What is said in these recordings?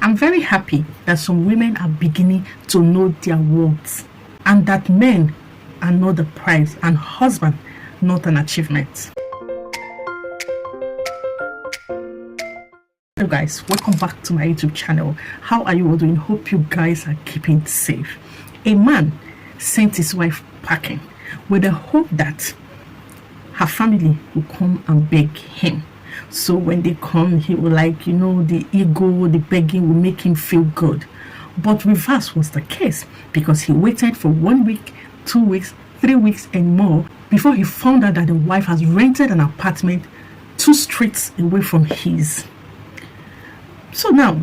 I'm very happy that some women are beginning to know their worth and that men are not the prize and husband not an achievement. Hello guys, welcome back to my YouTube channel. How are you all doing? Hope you guys are keeping safe. A man sent his wife packing with the hope that her family will come and beg him. So when they come, he will the ego, the begging will make him feel good. But reverse was the case because he waited for 1 week, 2 weeks, 3 weeks and more before he found out that the wife has rented an apartment 2 streets away from his. So now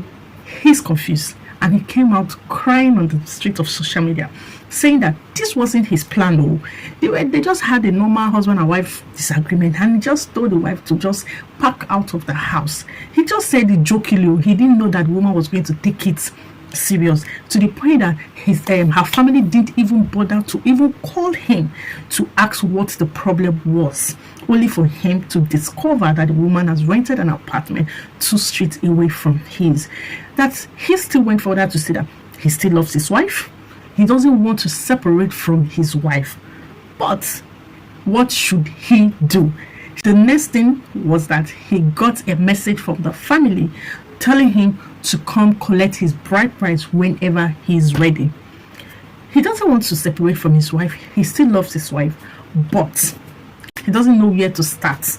he's confused and he came out crying on the street of social media saying that this wasn't his plan. They just had a normal husband and wife disagreement and he just told the wife to just pack out of the house. He just said it jokingly. He didn't know that the woman was going to take it serious to the point that her family didn't even bother to even call him to ask what the problem was, only for him to discover that the woman has rented an apartment 2 streets away from his. That he still went further to say that he still loves his wife. He doesn't want to separate from his wife. But what should he do? The next thing was that he got a message from the family telling him to come collect his bride price whenever he is ready. He doesn't want to separate from his wife. He still loves his wife, but he doesn't know where to start.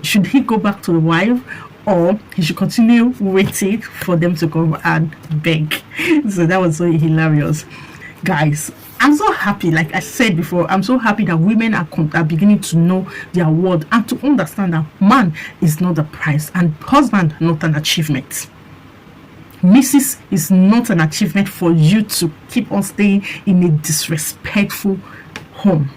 Should he go back to the wife or he should continue waiting for them to come and beg? So that was so hilarious. Guys, I'm so happy, like I said before, I'm so happy that women are beginning to know their worth and to understand that man is not the prize and husband not an achievement. Mrs. is not an achievement for you to keep on staying in a disrespectful home.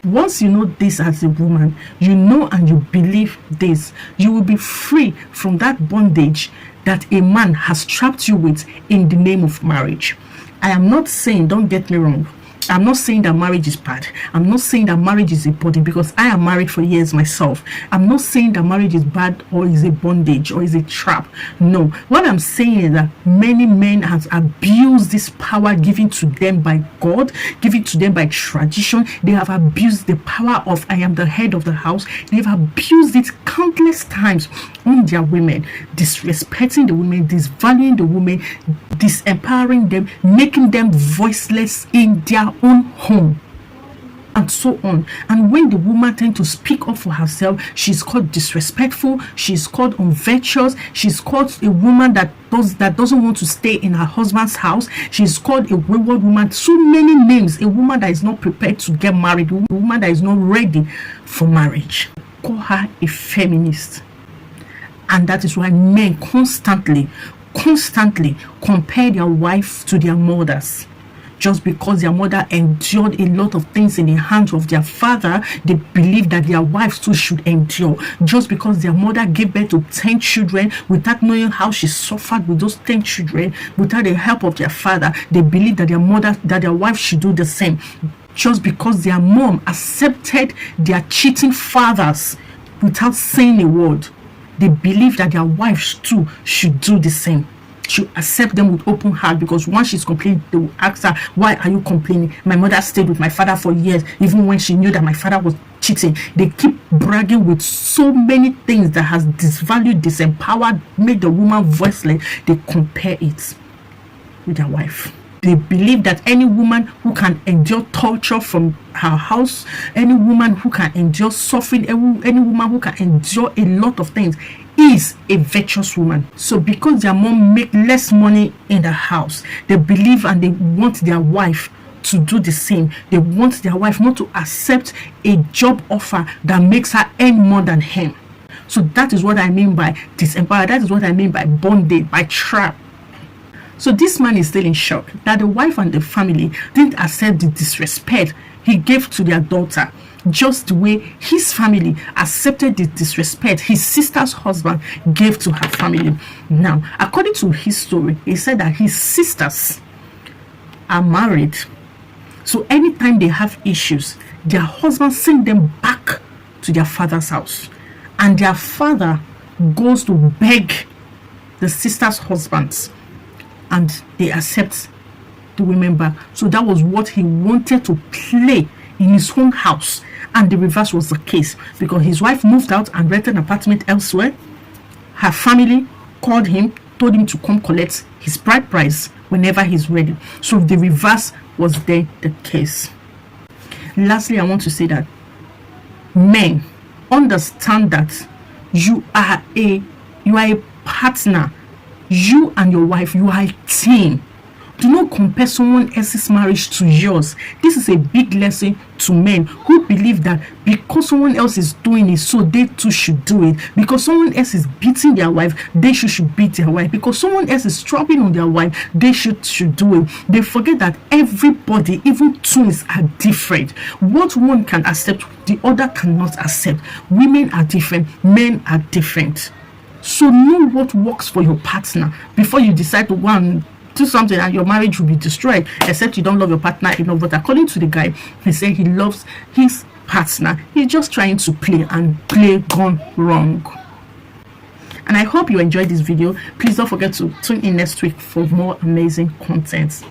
Once you know this as a woman, you know and you believe this, you will be free from that bondage that a man has trapped you with in the name of marriage. I am not saying, don't get me wrong, I'm not saying that marriage is bad. I'm not saying that marriage is a burden because I am married for years myself. I'm not saying that marriage is bad or is a bondage or is a trap. No. What I'm saying is that many men have abused this power given to them by God, given to them by tradition. They have abused the power of I am the head of the house. They've abused it countless times on their women, disrespecting the women, disvaluing the women, disempowering them, making them voiceless in their own home, and so on. And when the woman tends to speak up for herself, she's called disrespectful, she's called unvirtuous, she's called a woman that doesn't want to stay in her husband's house, she's called a wayward woman, so many names. A woman that is not prepared to get married, a woman that is not ready for marriage. Call her a feminist. And that is why men constantly compare their wife to their mothers. Just because their mother endured a lot of things in the hands of their father, they believe that their wives too should endure. Just because their mother gave birth to 10 children without knowing how she suffered with those 10 children, without the help of their father, they believe that their wife should do the same. Just because their mom accepted their cheating fathers without saying a word, they believe that their wives too should do the same. Should accept them with open heart, because once she's complaining, they will ask her, why are you complaining? My mother stayed with my father for years, even when she knew that my father was cheating. They keep bragging with so many things that has disvalued, disempowered, made the woman voiceless. They compare it with their wife. They believe that any woman who can endure torture from her house, any woman who can endure suffering, any woman who can endure a lot of things is a virtuous woman. So because their mom make less money in the house, they believe and they want their wife to do the same. They want their wife not to accept a job offer that makes her earn more than him. So that is what I mean by disempower. That is what I mean by bondage, by trap. So this man is still in shock that the wife and the family didn't accept the disrespect he gave to their daughter, just the way his family accepted the disrespect his sister's husband gave to her family. Now, according to his story, he said that his sisters are married. So anytime they have issues, their husband sends them back to their father's house. And their father goes to beg the sister's husbands, and they accept the women back. So that was what he wanted to play in his own house. And the reverse was the case, because his wife moved out and rented an apartment elsewhere. Her family called him, told him to come collect his bride price whenever he's ready. So the reverse was then the case. Lastly, I want to say that men, understand that you are a partner. You and your wife, you are a team. Do not compare someone else's marriage to yours. This is a big lesson to men who believe that because someone else is doing it, so they too should do it. Because someone else is beating their wife, they should beat their wife. Because someone else is dropping on their wife, they should do it. They forget that everybody, even twins, are different. What one can accept, the other cannot accept. Women are different, men are different. So know what works for your partner before you decide to go and do something and your marriage will be destroyed, except you don't love your partner enough. But according to the guy, he said he loves his partner. He's just trying to play, and play gone wrong. And I hope you enjoyed this video. Please don't forget to tune in next week for more amazing content.